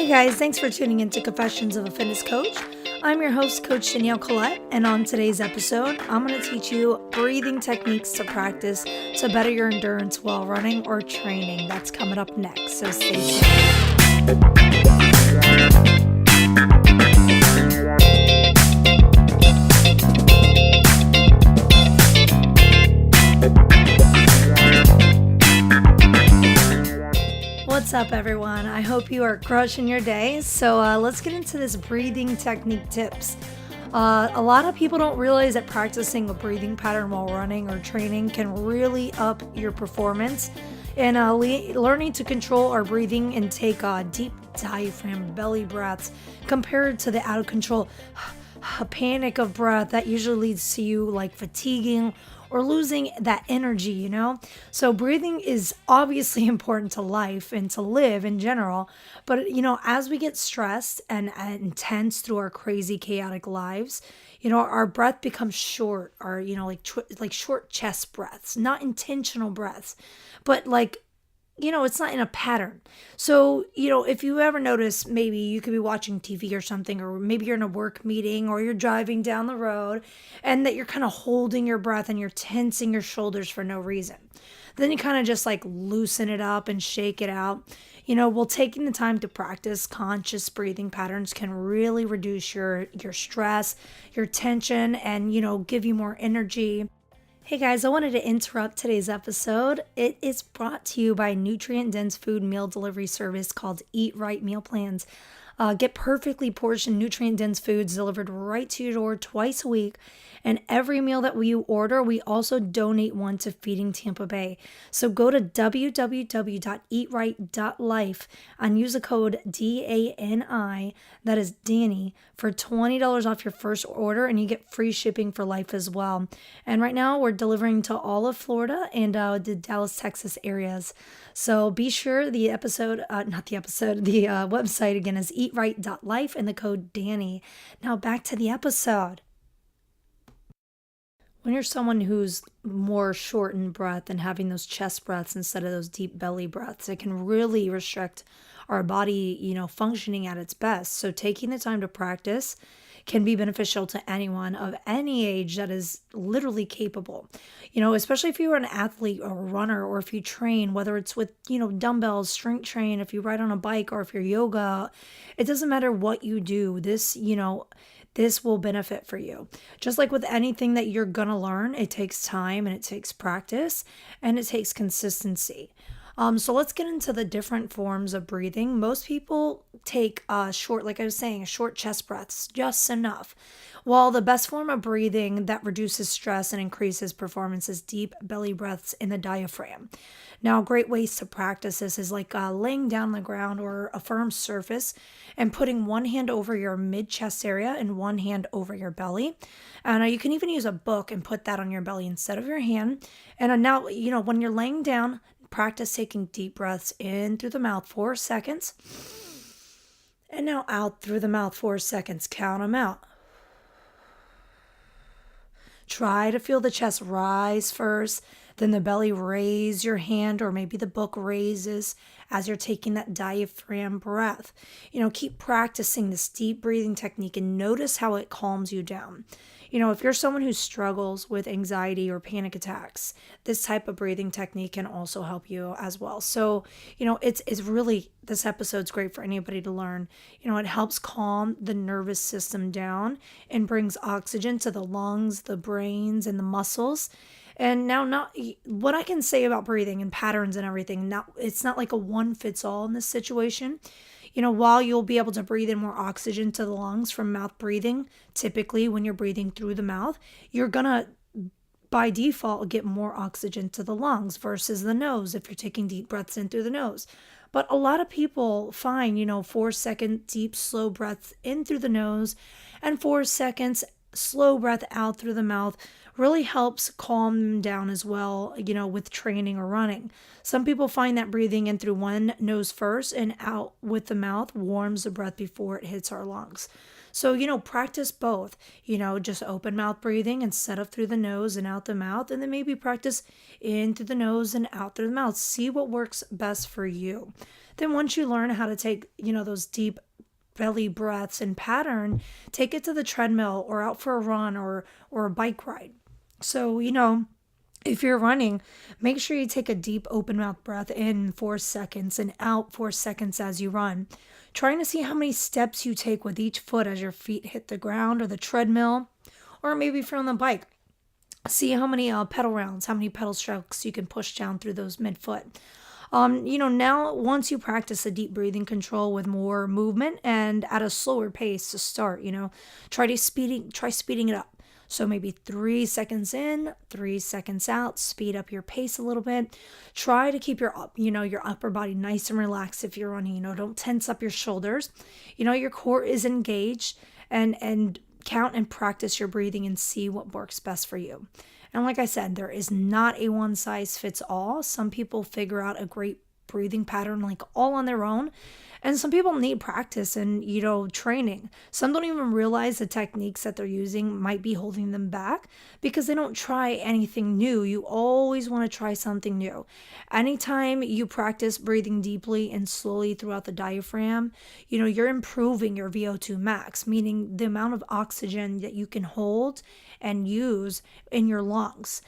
Hey guys, thanks for tuning in to Confessions of a Fitness Coach. I'm your host, Coach Danielle Collette, and on today's episode, I'm going to teach you breathing techniques to practice to better your endurance while running or training. That's coming up next, so stay tuned. What's up, everyone? I hope you are crushing your day. So let's get into this breathing technique tips. A lot of people don't realize that practicing a breathing pattern while running or training can really up your performance. And learning to control our breathing and take deep diaphragm belly breaths compared to the out of control panic of breath that usually leads to you like fatiguing or losing that energy. So breathing is obviously important to life and to live in general. But, as we get stressed and intense through our crazy, chaotic lives, our breath becomes short, or, like short chest breaths, not intentional breaths, but it's not in a pattern. So, if you ever notice, maybe you could be watching TV or something, or maybe you're in a work meeting or you're driving down the road and that you're kind of holding your breath and you're tensing your shoulders for no reason. Then you kind of just loosen it up and shake it out. Taking the time to practice conscious breathing patterns can really reduce your stress, your tension, and, give you more energy. Hey guys, I wanted to interrupt today's episode. It is brought to you by a nutrient-dense food meal delivery service called Eat Right Meal Plans. Get perfectly portioned nutrient-dense foods delivered right to your door twice a week. And every meal that you order, we also donate one to Feeding Tampa Bay. So go to www.EatRight.life and use the code DANI, that is Danny, for $20 off your first order, and you get free shipping for life as well. And right now we're delivering to all of Florida and the Dallas, Texas areas. So be sure the website again is EatRight.life and the code Danny. Now back to the episode. When you're someone who's more short in breath and having those chest breaths instead of those deep belly breaths, it can really restrict our body, functioning at its best. So taking the time to practice can be beneficial to anyone of any age that is literally capable, especially if you're an athlete or a runner, or if you train, whether it's with, dumbbells, strength train, if you ride on a bike, or if you're yoga. It doesn't matter what you do. This will benefit for you. Just like with anything that you're going to learn, it takes time and it takes practice and it takes consistency. So let's get into the different forms of breathing. Most people take short chest breaths, just enough. While the best form of breathing that reduces stress and increases performance is deep belly breaths in the diaphragm. Now, great ways to practice this is laying down on the ground or a firm surface and putting one hand over your mid-chest area and one hand over your belly. And you can even use a book and put that on your belly instead of your hand. And now, when you're laying down, practice taking deep breaths in through the mouth 4 seconds. And now out through the mouth 4 seconds. Count them out. Try to feel the chest rise first, then the belly raise, your hand or maybe the book raises as you're taking that diaphragm breath. Keep practicing this deep breathing technique and notice how it calms you down. If you're someone who struggles with anxiety or panic attacks, this type of breathing technique can also help you as well. So, it's really, this episode's great for anybody to learn. It helps calm the nervous system down and brings oxygen to the lungs, the brains, and the muscles. And now, not what I can say about breathing and patterns and everything, it's not like a one fits all in this situation. While you'll be able to breathe in more oxygen to the lungs from mouth breathing, typically when you're breathing through the mouth, you're going to, by default, get more oxygen to the lungs versus the nose if you're taking deep breaths in through the nose. But a lot of people find, 4-second deep, slow breaths in through the nose and 4 seconds slow breath out through the mouth really helps calm them down as well, with training or running. Some people find that breathing in through one nose first and out with the mouth warms the breath before it hits our lungs. So, practice both, just open mouth breathing instead of through the nose and out the mouth, and then maybe practice in through the nose and out through the mouth. See what works best for you. Then, once you learn how to take, those deep belly breaths and pattern, take it to the treadmill or out for a run or a bike ride. So, if you're running, make sure you take a deep open mouth breath in 4 seconds and out 4 seconds as you run. Trying to see how many steps you take with each foot as your feet hit the ground or the treadmill, or maybe if you're on the bike. See how many pedal rounds, how many pedal strokes you can push down through those midfoot. Now once you practice a deep breathing control with more movement and at a slower pace to start, try speeding it up. So maybe 3 seconds in, 3 seconds out, speed up your pace a little bit. Try to keep your upper body nice and relaxed if you're running, don't tense up your shoulders. Your core is engaged and count and practice your breathing and see what works best for you. And like I said, there is not a one size fits all. Some people figure out a great breathing pattern like all on their own. And some people need practice and, training. Some don't even realize the techniques that they're using might be holding them back because they don't try anything new. You always want to try something new. Anytime you practice breathing deeply and slowly throughout the diaphragm, you're improving your VO2 max, meaning the amount of oxygen that you can hold and use in your lungs,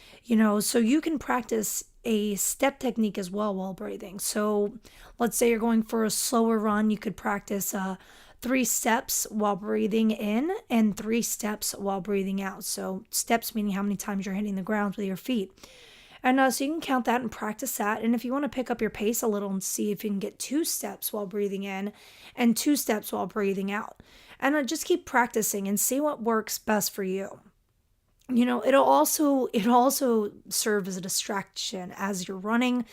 so you can practice a step technique as well while breathing. So let's say you're going for a slower run, you could practice 3 steps while breathing in and 3 steps while breathing out. So steps meaning how many times you're hitting the ground with your feet. And so you can count that and practice that. And if you want to pick up your pace a little and see if you can get 2 steps while breathing in and 2 steps while breathing out. And just keep practicing and see what works best for you. It'll also serve as a distraction as you're running,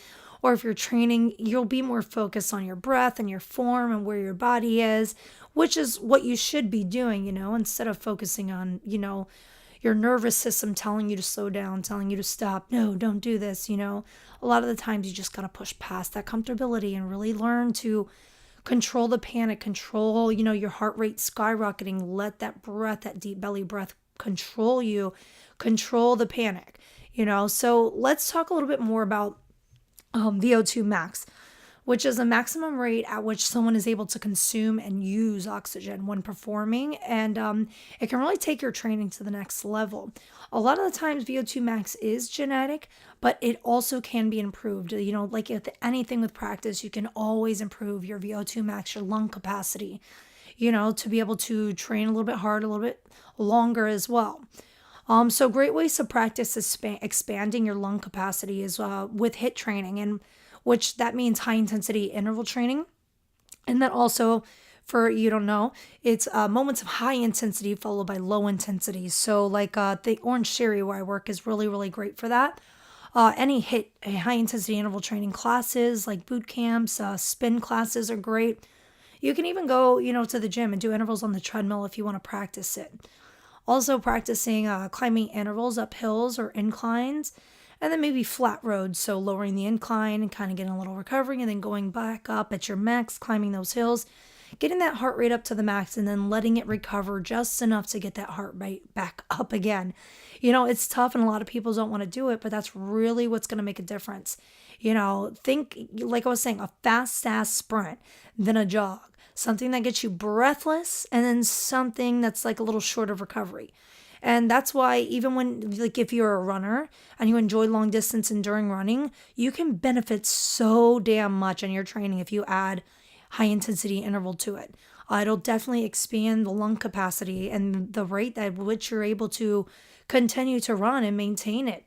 or if you're training, you'll be more focused on your breath and your form and where your body is, which is what you should be doing, instead of focusing on, your nervous system telling you to slow down, telling you to stop. No, don't do this. A lot of the times you just got to push past that comfortability and really learn to control the panic, control, your heart rate skyrocketing, let that breath, that deep belly breath control you, control the panic, So let's talk a little bit more about VO2 max, which is the maximum rate at which someone is able to consume and use oxygen when performing. And it can really take your training to the next level. A lot of the times VO2 max is genetic, but it also can be improved. Like with anything with practice, you can always improve your VO2 max, your lung capacity, to be able to train a little bit hard, a little bit longer as well. So great ways to practice expanding your lung capacity is with HIIT training, and which that means high intensity interval training. And that also, for you don't know, it's moments of high intensity followed by low intensity. So like the Orange Theory where I work is really, really great for that. Any HIIT, high intensity interval training classes like boot camps, spin classes are great. You can even go, to the gym and do intervals on the treadmill if you want to practice it. Also practicing climbing intervals up hills or inclines, and then maybe flat roads. So lowering the incline and kind of getting a little recovery and then going back up at your max, climbing those hills, getting that heart rate up to the max and then letting it recover just enough to get that heart rate back up again. It's tough and a lot of people don't want to do it, but that's really what's going to make a difference. Think, like I was saying, a fast sprint, then a jog. Something that gets you breathless, and then something that's like a little short of recovery. And that's why even when, like if you're a runner and you enjoy long distance and during running, you can benefit so damn much in your training if you add high intensity interval to it. It'll definitely expand the lung capacity and the rate at which you're able to continue to run and maintain it.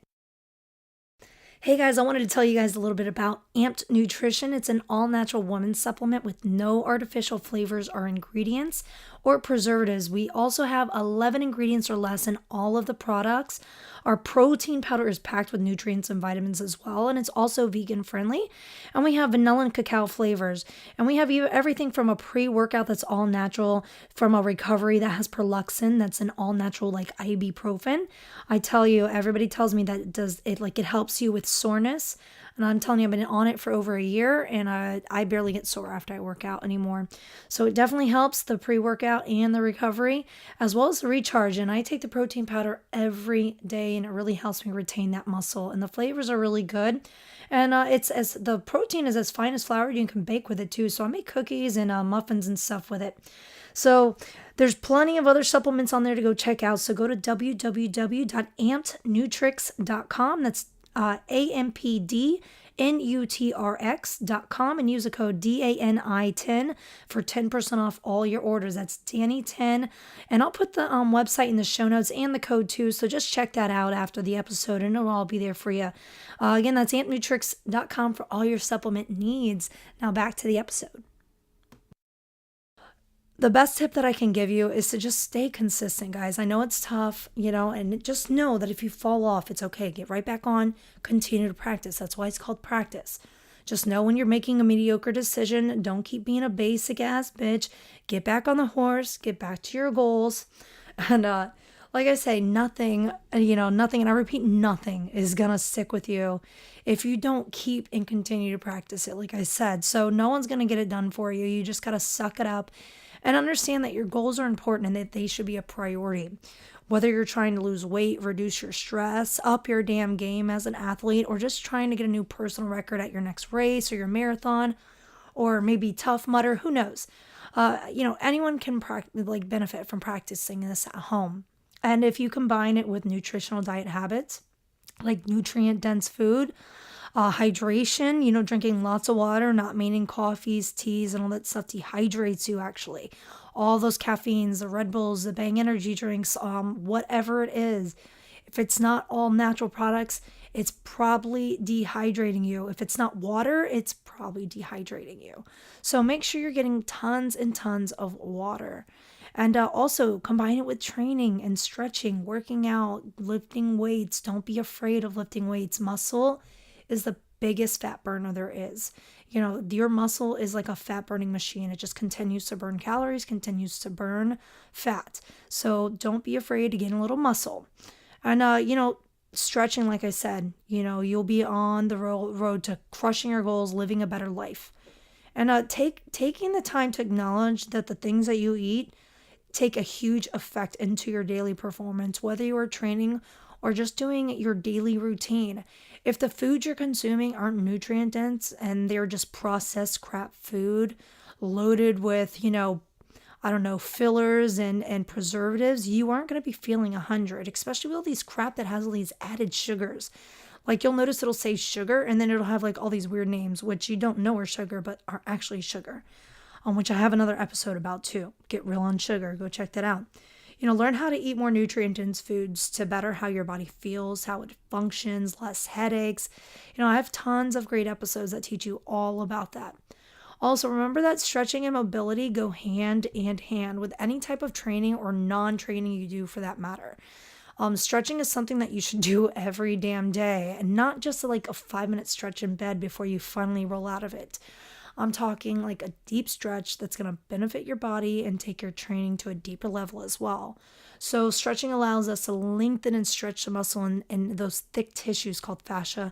Hey guys, I wanted to tell you guys a little bit about Amped Nutrition. It's an all-natural women's supplement with no artificial flavors or ingredients. or preservatives. We also have 11 ingredients or less in all of the products. Our protein powder is packed with nutrients and vitamins as well, and it's also vegan friendly. And we have vanilla and cacao flavors. And we have everything from a pre-workout that's all natural, from a recovery that has perluxin, that's an all natural like ibuprofen. I tell you, everybody tells me that it helps you with soreness. And I'm telling you, I've been on it for over a year, and I barely get sore after I work out anymore. So it definitely helps the pre-workout and the recovery, as well as the recharge. And I take the protein powder every day, and it really helps me retain that muscle. And the flavors are really good. And the protein is as fine as flour. You can bake with it too. So I make cookies and muffins and stuff with it. So there's plenty of other supplements on there to go check out. So go to www.ampednutrix.com. That's ampdnutrx.com and use the code DANI10 for 10% off all your orders. That's Danny10. And I'll put the website in the show notes and the code too. So just check that out after the episode and it'll all be there for you. Again, that's ampnutrix.com for all your supplement needs. Now back to the episode. The best tip that I can give you is to just stay consistent, guys. I know it's tough, and just know that if you fall off, it's okay. Get right back on, continue to practice. That's why it's called practice. Just know when you're making a mediocre decision, don't keep being a basic ass bitch. Get back on the horse, get back to your goals. And like I say, nothing, nothing, and I repeat, nothing is going to stick with you if you don't keep and continue to practice it, like I said. So no one's going to get it done for you. You just got to suck it up and understand that your goals are important and that they should be a priority. Whether you're trying to lose weight, reduce your stress, up your damn game as an athlete, or just trying to get a new personal record at your next race or your marathon, or maybe Tough Mudder, who knows? Anyone can benefit from practicing this at home. And if you combine it with nutritional diet habits, like nutrient-dense food, hydration, drinking lots of water, not meaning coffees, teas, and all that stuff dehydrates you actually. All those caffeines, the Red Bulls, the Bang energy drinks, whatever it is. If it's not all natural products, it's probably dehydrating you. If it's not water, it's probably dehydrating you. So make sure you're getting tons and tons of water. And also combine it with training and stretching, working out, lifting weights. Don't be afraid of lifting weights. Muscle is the biggest fat burner there is. Your muscle is like a fat burning machine. It just continues to burn calories, continues to burn fat. So don't be afraid to gain a little muscle. And, stretching, like I said, you'll be on the road to crushing your goals, living a better life. And taking the time to acknowledge that the things that you eat take a huge effect into your daily performance, whether you are training or just doing your daily routine. If the foods you're consuming aren't nutrient dense and they're just processed crap food loaded with, fillers and preservatives, you aren't going to be feeling 100, especially with all these crap that has all these added sugars. Like you'll notice it'll say sugar and then it'll have like all these weird names, which you don't know are sugar, but are actually sugar. On which I have another episode about too. Get real on sugar. Go check that out. Learn how to eat more nutrient-dense foods to better how your body feels, how it functions, less headaches. I have tons of great episodes that teach you all about that. Also, remember that stretching and mobility go hand in hand with any type of training or non-training you do for that matter. Stretching is something that you should do every damn day and not just like a 5-minute stretch in bed before you finally roll out of it. I'm talking like a deep stretch that's going to benefit your body and take your training to a deeper level as well. So stretching allows us to lengthen and stretch the muscle in those thick tissues called fascia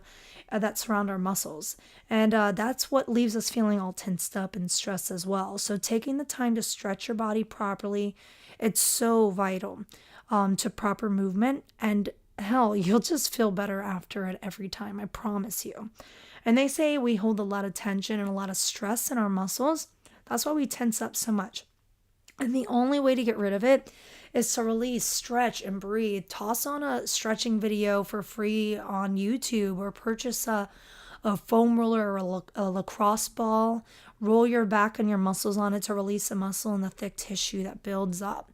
that surround our muscles. And that's what leaves us feeling all tensed up and stressed as well. So taking the time to stretch your body properly, it's so vital to proper movement. And hell, you'll just feel better after it every time, I promise you. And they say we hold a lot of tension and a lot of stress in our muscles. That's why we tense up so much. And the only way to get rid of it is to release, stretch, and breathe. Toss on a stretching video for free on YouTube or purchase a foam roller or a lacrosse ball. Roll your back and your muscles on it to release the muscle and the thick tissue that builds up.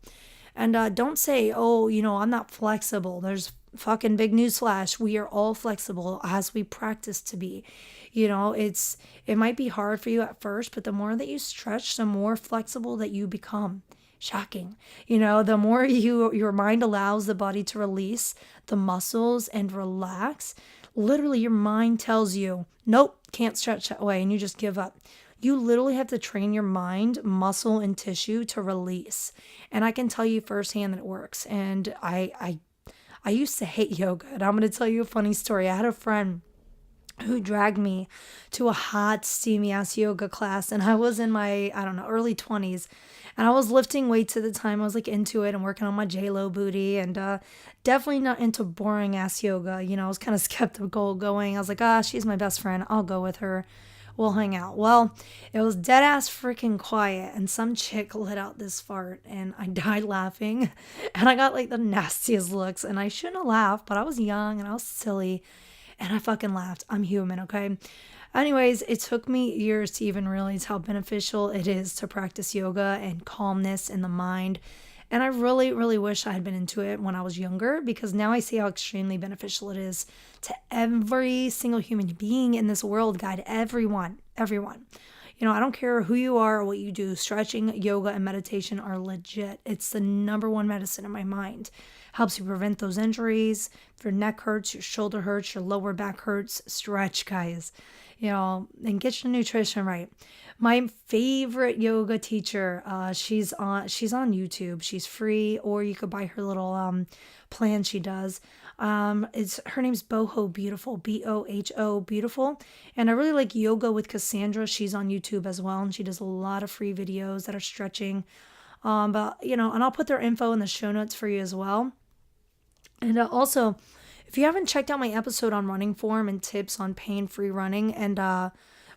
And don't say, I'm not flexible. There's fucking big newsflash. We are all flexible as we practice to be. It might be hard for you at first, but the more that you stretch, the more flexible that you become. Shocking. The more your mind allows the body to release the muscles and relax, literally your mind tells you, nope, can't stretch that way, and you just give up. You literally have to train your mind, muscle, and tissue to release. And I can tell you firsthand that it works. And I used to hate yoga. And I'm going to tell you a funny story. I had a friend who dragged me to a hot, steamy ass yoga class. And I was in my, early 20s. And I was lifting weights at the time. I was like into it and working on my J-Lo booty, and definitely not into boring ass yoga. I was kind of skeptical going. I was like, she's my best friend. I'll go with her. We'll hang out. Well, it was dead ass freaking quiet, and some chick let out this fart, and I died laughing, and I got like the nastiest looks, and I shouldn't have laughed, but I was young and I was silly, and I fucking laughed. I'm human, okay? Anyways, it took me years to even realize how beneficial it is to practice yoga and calmness in the mind. And I really, really wish I had been into it when I was younger, because now I see how extremely beneficial it is to every single human being in this world, guide everyone. I don't care who you are or what you do. Stretching, yoga, and meditation are legit. It's the number one medicine in my mind. Helps you prevent those injuries. If your neck hurts, your shoulder hurts, your lower back hurts, stretch, guys. And get your nutrition right. My favorite yoga teacher, she's on YouTube. She's free, or you could buy her little plan she does. Her name's Boho Beautiful, Boho Beautiful. And I really like Yoga with Cassandra. She's on YouTube as well, and she does a lot of free videos that are stretching. And I'll put their info in the show notes for you as well. And also, if you haven't checked out my episode on running form and tips on pain-free running, and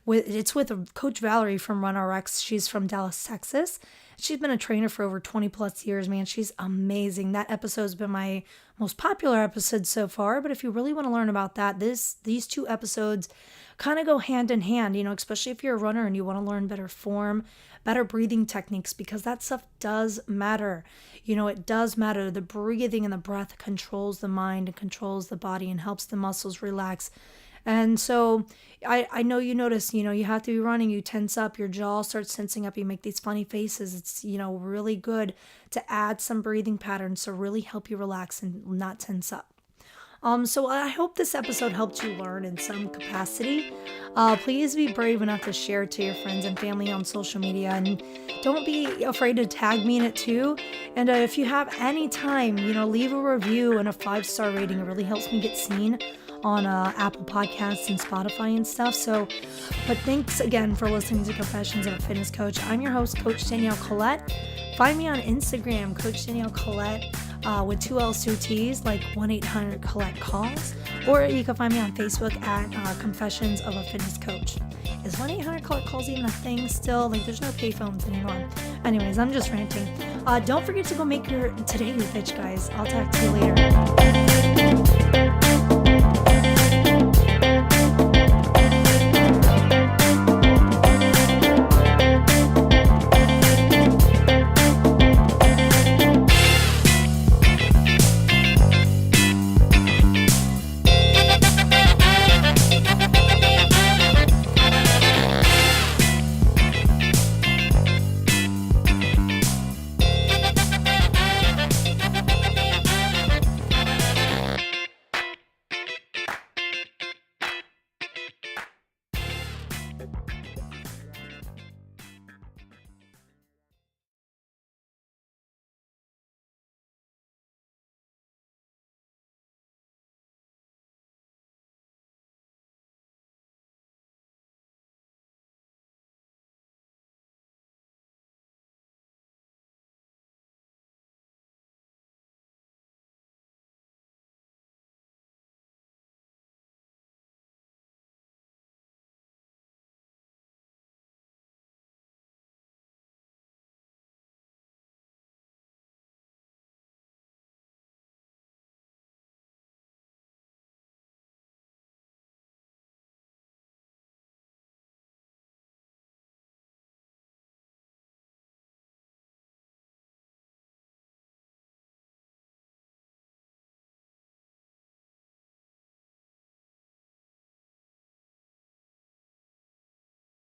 it's with Coach Valerie from RunRx. She's from Dallas, Texas. She's been a trainer for over 20 plus years, man. She's amazing. That episode's been my most popular episode so far. But if you really want to learn about that, these two episodes kind of go hand in hand, especially if you're a runner and you want to learn better form, better breathing techniques, because that stuff does matter. It does matter. The breathing and the breath controls the mind and controls the body and helps the muscles relax. And so I know you notice, you have to be running, you tense up, your jaw starts tensing up, you make these funny faces. It's, really good to add some breathing patterns to really help you relax and not tense up. So I hope this episode helped you learn in some capacity. Please be brave enough to share it to your friends and family on social media, and don't be afraid to tag me in it too. And if you have any time, leave a review and a 5-star rating. It really helps me get seen on Apple Podcasts and Spotify and stuff. But thanks again for listening to Confessions of a Fitness Coach. I'm your host, Coach Danielle Collette. Find me on Instagram, Coach Danielle Collette, with 2 L's, 2 T's, like 1-800-COLLETTE-CALLS. Or you can find me on Facebook at Confessions of a Fitness Coach. Is 1-800-COLLETTE-CALLS even a thing still? There's no payphones anymore. Anyways, I'm just ranting. Don't forget to go make your today your bitch, guys. I'll talk to you later.